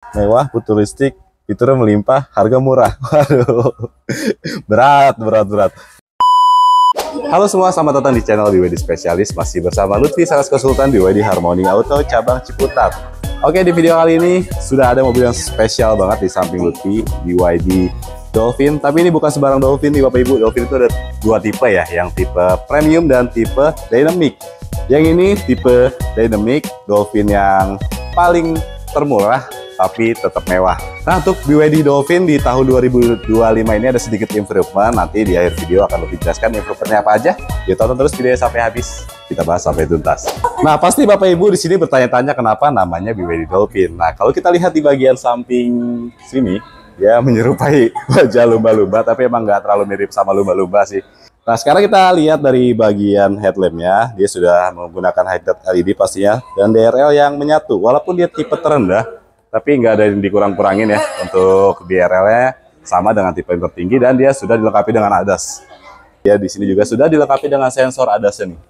Mewah, futuristik, fiturnya melimpah, harga murah. Waduh, berat. Halo semua, selamat datang di channel BYD Spesialis. Masih bersama Lutfi, sales konsultan BYD Harmony Auto cabang Ciputat. Oke, di video kali ini sudah ada mobil yang spesial banget di samping Lutfi, BYD Dolphin. Tapi ini bukan sembarang Dolphin nih Bapak Ibu. Dolphin itu ada dua tipe ya, yang tipe premium dan tipe dynamic. Yang ini tipe dynamic, Dolphin yang paling termurah tapi tetap mewah. Nah, untuk BYD Dolphin di tahun 2025 ini ada sedikit improvement. Nanti di akhir video akan lebih jelaskan improvementnya apa aja. Ya, tonton terus videonya sampai habis. Kita bahas sampai tuntas. Nah, pasti Bapak Ibu di sini bertanya-tanya kenapa namanya BYD Dolphin. Nah, kalau kita lihat di bagian samping sini, ya menyerupai wajah lumba-lumba, tapi emang nggak terlalu mirip sama lumba-lumba sih. Nah, sekarang kita lihat dari bagian headlampnya, dia sudah menggunakan headlamp LED pastinya, dan DRL yang menyatu. Walaupun dia tipe terendah, tapi nggak ada yang dikurang-kurangin ya. Untuk DRL-nya sama dengan tipe yang tertinggi, dan dia sudah dilengkapi dengan ADAS. Ya, di sini juga sudah dilengkapi dengan sensor ADAS-nya nih.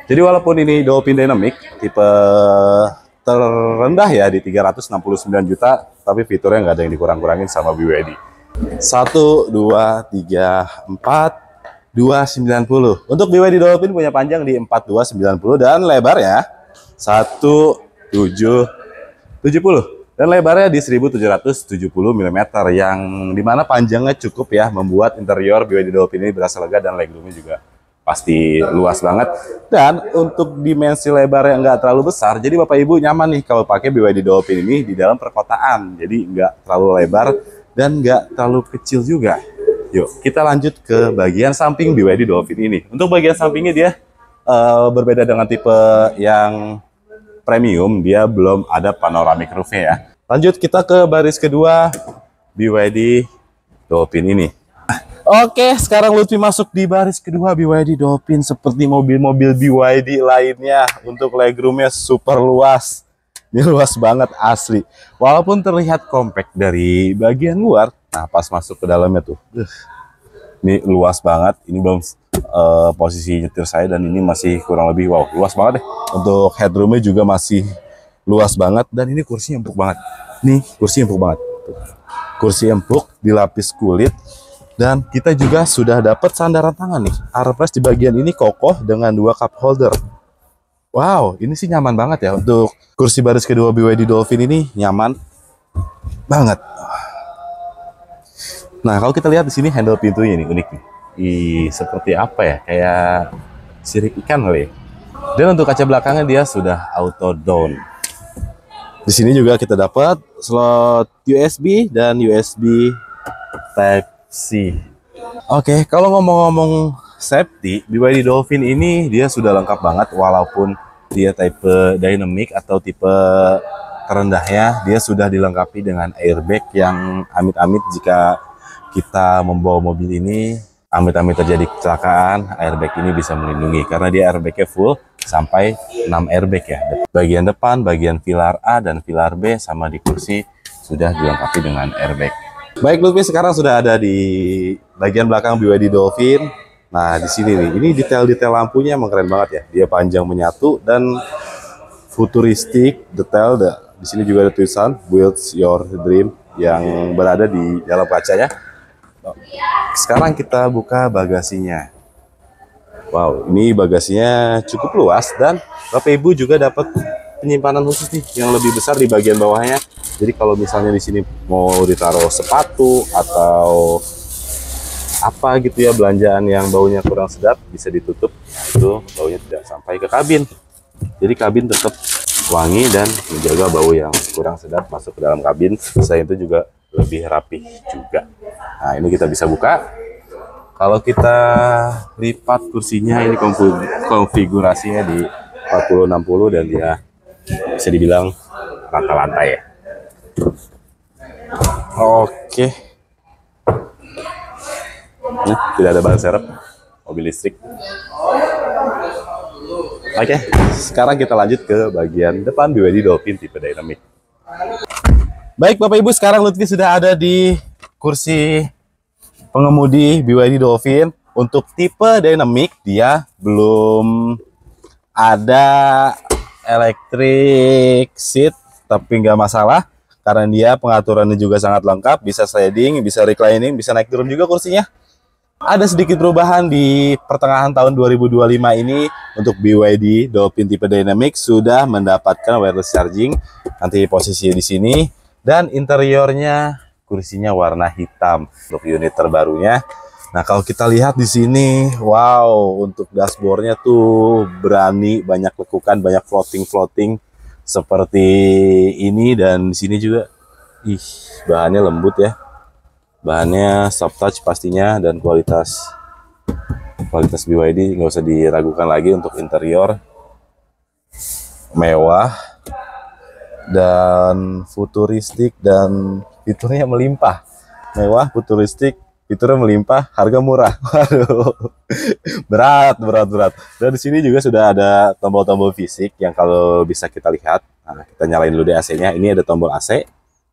Jadi walaupun ini Dolphin Dynamic, tipe terendah ya di 369 juta, tapi fiturnya nggak ada yang dikurang-kurangin sama BYD. 1, 2, 3, 4, 290. Untuk BYD Dolphin punya panjang di 4290 dan lebarnya 1770 dan lebarnya di 1770 mm, yang dimana panjangnya cukup ya membuat interior BYD Dolphin ini berasa lega dan legroomnya juga pasti luas banget. Dan untuk dimensi lebar yang nggak terlalu besar, jadi Bapak Ibu nyaman nih kalau pakai BYD Dolphin ini di dalam perkotaan. Jadi nggak terlalu lebar dan nggak terlalu kecil juga. Yuk kita lanjut ke bagian samping BYD Dolphin ini. Untuk bagian sampingnya dia berbeda dengan tipe yang premium, dia belum ada panoramic roof-nya ya. Lanjut kita ke baris kedua BYD Dolphin ini. Oke, sekarang Lutfi masuk di baris kedua BYD Dolphin. Seperti mobil-mobil BYD lainnya, untuk legroomnya super luas. Ini luas banget asli. Walaupun terlihat compact dari bagian luar, nah pas masuk ke dalamnya tuh, ini luas banget. Ini belum posisi nyetir saya, dan ini masih kurang lebih wow, luas banget deh. Untuk headroomnya juga masih luas banget, dan ini kursinya empuk banget. Nih kursi empuk banget. Kursi empuk dilapis kulit. Dan kita juga sudah dapat sandaran tangan nih. Armrest di bagian ini kokoh dengan 2 cup holder. Wow, ini sih nyaman banget ya. Untuk kursi baris kedua BYD Dolphin ini nyaman banget. Nah, kalau kita lihat di sini handle pintunya ini unik nih. Seperti apa ya? Kayak sirip ikan kali ya. Dan untuk kaca belakangnya dia sudah auto down. Di sini juga kita dapat slot USB dan USB Type-C. Oke, kalau ngomong-ngomong safety, BYD Dolphin ini dia sudah lengkap banget. Walaupun dia tipe dynamic atau tipe terendahnya, dia sudah dilengkapi dengan airbag yang amit-amit jika kita membawa mobil ini, amit-amit terjadi kecelakaan, airbag ini bisa melindungi. Karena dia airbagnya full sampai 6 airbag ya. Bagian depan, bagian pilar A dan pilar B, sama di kursi sudah dilengkapi dengan airbag. Baik Lutfi, sekarang sudah ada di bagian belakang BYD Dolphin. Nah di sini nih, ini detail-detail lampunya emang keren banget ya. Dia panjang menyatu dan futuristik detail. Di sini juga ada tulisan Build Your Dream yang berada di dalam kacanya. Sekarang kita buka bagasinya. Wow, ini bagasinya cukup luas, dan Bapak Ibu juga dapat penyimpanan khusus nih yang lebih besar di bagian bawahnya. Jadi kalau misalnya di sini mau ditaruh sepatu atau apa gitu ya, belanjaan yang baunya kurang sedap, bisa ditutup. Nah, itu baunya tidak sampai ke kabin. Jadi kabin tetap wangi dan menjaga bau yang kurang sedap masuk ke dalam kabin. Selain itu juga lebih rapi juga. Nah, ini kita bisa buka. Kalau kita lipat kursinya, ini konfigurasinya di 40-60 dan dia bisa dibilang rata lantai ya. Oke. Nah, tidak ada ban serep, mobil listrik. Oke, sekarang kita lanjut ke bagian depan BYD Dolphin tipe dynamic. Baik Bapak Ibu, sekarang Lutfi sudah ada di kursi pengemudi BYD Dolphin. Untuk tipe dynamic dia belum ada electric seat, tapi nggak masalah. karena dia pengaturannya juga sangat lengkap, bisa sliding, bisa reclining, bisa naik turun juga kursinya. Ada sedikit perubahan di pertengahan tahun 2025 ini untuk BYD Dolphin tipe Dynamic sudah mendapatkan wireless charging. Nanti posisi di sini dan interiornya kursinya warna hitam untuk unit terbarunya. Nah, kalau kita lihat di sini, wow, untuk dashboardnya tuh berani, banyak lekukan, banyak floating seperti ini, dan di sini juga, bahannya lembut ya. Bahannya soft touch pastinya, dan kualitas BYD nggak usah diragukan lagi. Untuk interior mewah dan futuristik dan fiturnya melimpah. Mewah, futuristik, fiturnya melimpah, harga murah. Waduh, berat. Dan di sini juga sudah ada tombol-tombol fisik yang kalau bisa kita lihat. Nah, kita nyalain dulu deh AC-nya. Ini ada tombol AC,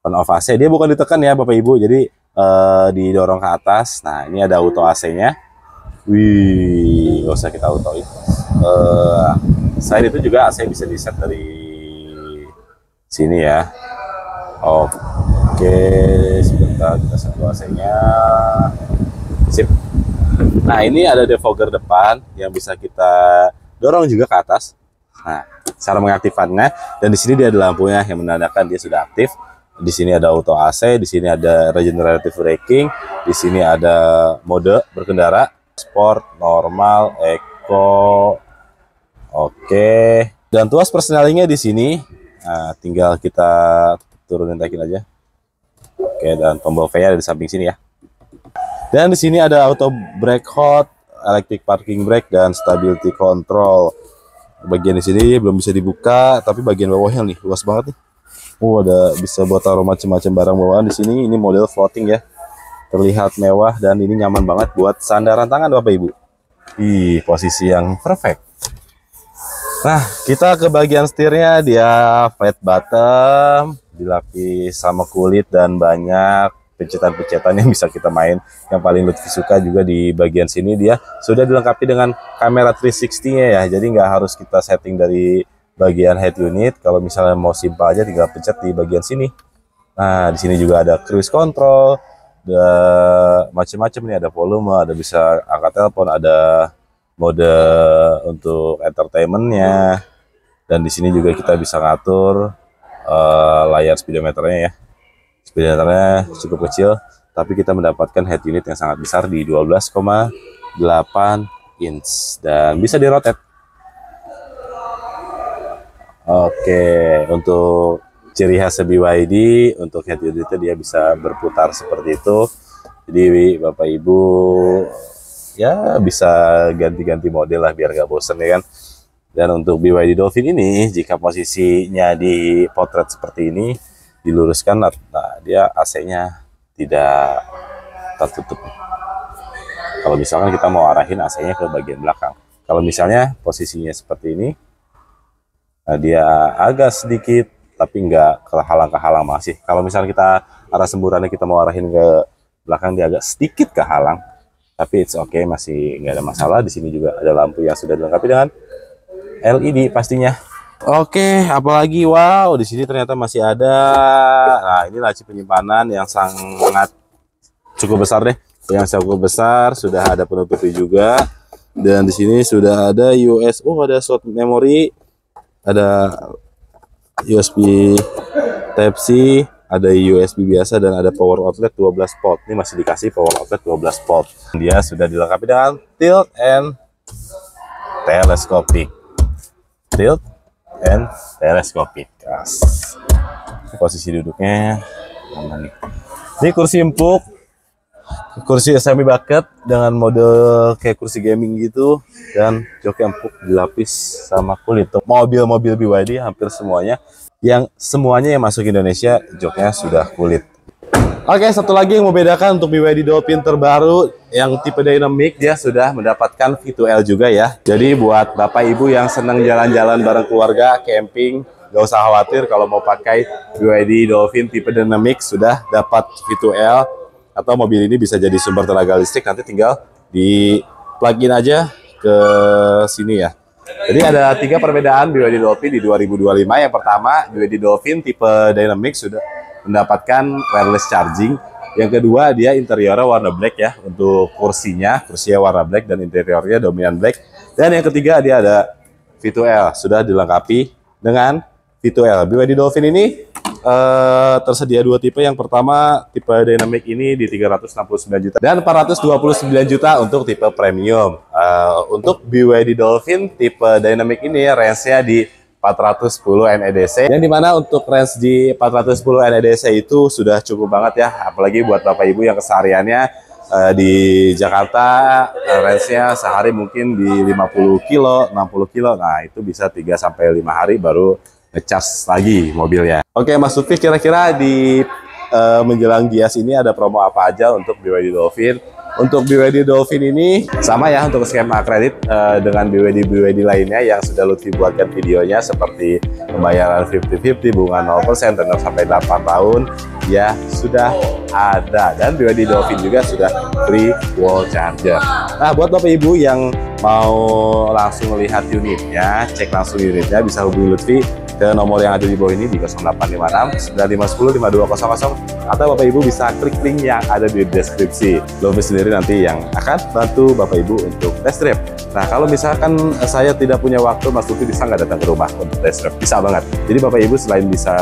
on off AC. Dia bukan ditekan ya Bapak Ibu, jadi didorong ke atas. Nah, ini ada auto AC-nya. Wih, nggak usah kita autoin. Selain itu juga AC bisa di set dari sini ya. Oke, sebentar kita set AC-nya. Sip. Nah, ini ada defogger depan yang bisa kita dorong juga ke atas. Nah, cara mengaktifkannya, dan di sini dia ada lampunya yang menandakan dia sudah aktif. Di sini ada auto AC, di sini ada regenerative braking, di sini ada mode berkendara, sport, normal, eco. Oke. Dan tuas persnelingnya di sini. Nah, tinggal kita turunin tekin aja. Oke, dan tombol V-nya ada di samping sini ya. Dan di sini ada auto brake hot, electric parking brake, dan stability control. Bagian di sini belum bisa dibuka, tapi bagian bawahnya nih luas banget nih. Ada bisa buat taruh macam-macam barang bawaan di sini. Ini model floating ya, terlihat mewah dan ini nyaman banget buat sandaran tangan Bapak Ibu. Posisi yang perfect. Nah, kita ke bagian setirnya, dia flat bottom, dilapis sama kulit dan banyak pencetan-pencetan yang bisa kita main. Yang paling Lutfi suka juga di bagian sini, dia sudah dilengkapi dengan kamera 360-nya ya. Jadi nggak harus kita setting dari bagian head unit. Kalau misalnya mau simpel aja, tinggal pencet di bagian sini. Nah, di sini juga ada cruise control, ada macam-macam nih, ada volume, ada bisa angkat telepon, ada mode untuk entertainmentnya, dan di sini juga kita bisa ngatur layar speedometernya ya. Speedometernya cukup kecil, tapi kita mendapatkan head unit yang sangat besar di 12,8 inch dan bisa di rotate. Oke, untuk ciri khas BYD untuk head unitnya dia bisa berputar seperti itu. Jadi Bapak Ibu ya bisa ganti-ganti model lah biar gak bosen ya kan. Dan untuk BYD Dolphin ini, jika posisinya di potret seperti ini, diluruskan, nah dia AC-nya tidak tertutup. Kalau misalkan kita mau arahin AC-nya ke bagian belakang. Kalau misalnya posisinya seperti ini, nah dia agak sedikit, tapi nggak kehalang-kehalang masih. Kalau misalnya kita arah semburannya kita mau arahin ke belakang, dia agak sedikit kehalang. Tapi it's okay, masih nggak ada masalah. Di sini juga ada lampu yang sudah dilengkapi dengan LED pastinya. Oke, apalagi wow, di sini ternyata masih ada. Nah, ini laci penyimpanan yang sangat cukup besar deh. Yang cukup besar, sudah ada penutupnya juga. Dan di sini sudah ada ada slot memori, ada USB Type-C, ada USB biasa, dan ada power outlet 12 volt. Ini masih dikasih power outlet 12 volt. Dia sudah dilengkapi dengan tilt and telescopic. Tilt and telescopic. Posisi duduknya aman nih. Ini kursi empuk, kursi semi bucket dengan mode kayak kursi gaming gitu, dan joknya empuk dilapis sama kulit. Mobil-mobil BYD hampir semuanya yang masuk Indonesia joknya sudah kulit. Oke, satu lagi yang membedakan untuk BYD Dolphin terbaru yang tipe Dynamic, dia sudah mendapatkan V2L juga ya. Jadi buat Bapak Ibu yang senang jalan-jalan bareng keluarga, camping, gak usah khawatir kalau mau pakai BYD Dolphin tipe Dynamic, sudah dapat V2L, atau mobil ini bisa jadi sumber tenaga listrik. Nanti tinggal di plug-in aja ke sini ya. Jadi ada 3 perbedaan BYD Dolphin di 2025. Yang pertama, BYD Dolphin tipe Dynamic sudah mendapatkan wireless charging. Yang kedua, dia interiornya warna black ya, untuk kursinya warna black dan interiornya dominan black. Dan yang ketiga, dia ada V2L, sudah dilengkapi dengan V2L. BYD Dolphin ini tersedia 2 tipe. Yang pertama tipe Dynamic ini di 369 juta dan 429 juta untuk tipe premium. Untuk BYD Dolphin tipe Dynamic ini range-nya di 410 NEDC, yang dimana untuk range di 410 NEDC itu sudah cukup banget ya, apalagi buat bapak ibu yang kesehariannya di Jakarta, range-nya sehari mungkin di 50 kilo, 60 kilo. Nah itu bisa 3-5 hari baru ngecas lagi mobilnya. Oke Mas Lutfi, kira-kira di menjelang Gias ini ada promo apa aja untuk BYD Dolphin? Untuk BYD Dolphin ini sama ya untuk skema kredit dengan BYD lainnya yang sudah Lutfi buatkan videonya, seperti pembayaran 50-50, bunga 0%, tenor sampai 8 tahun ya sudah ada, dan BYD Dolphin juga sudah free wall charger. Nah buat bapak ibu yang mau langsung lihat unitnya, cek langsung unitnya, bisa hubungi Lutfi ke nomor yang ada di bawah ini di 0856 9510 5200, atau bapak ibu bisa klik link yang ada di deskripsi. Lutfi sendiri nanti yang akan bantu bapak ibu untuk test drive. Nah kalau misalkan saya tidak punya waktu, Mas Lutfi bisa nggak datang ke rumah untuk test drive? Bisa banget. Jadi bapak ibu selain bisa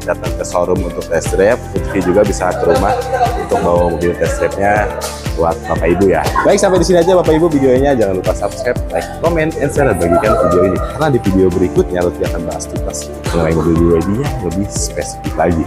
datang ke showroom untuk test drive, Lutfi juga bisa ke rumah untuk bawa mobil test drive-nya buat bapak ibu ya. Baik, sampai di sini aja bapak ibu videonya. Jangan lupa subscribe, like, comment, and share, dan bagikan video ini, karena di video berikutnya Lutfi akan bahas tuntas mengenai mobil BYD yang lebih spesifik lagi.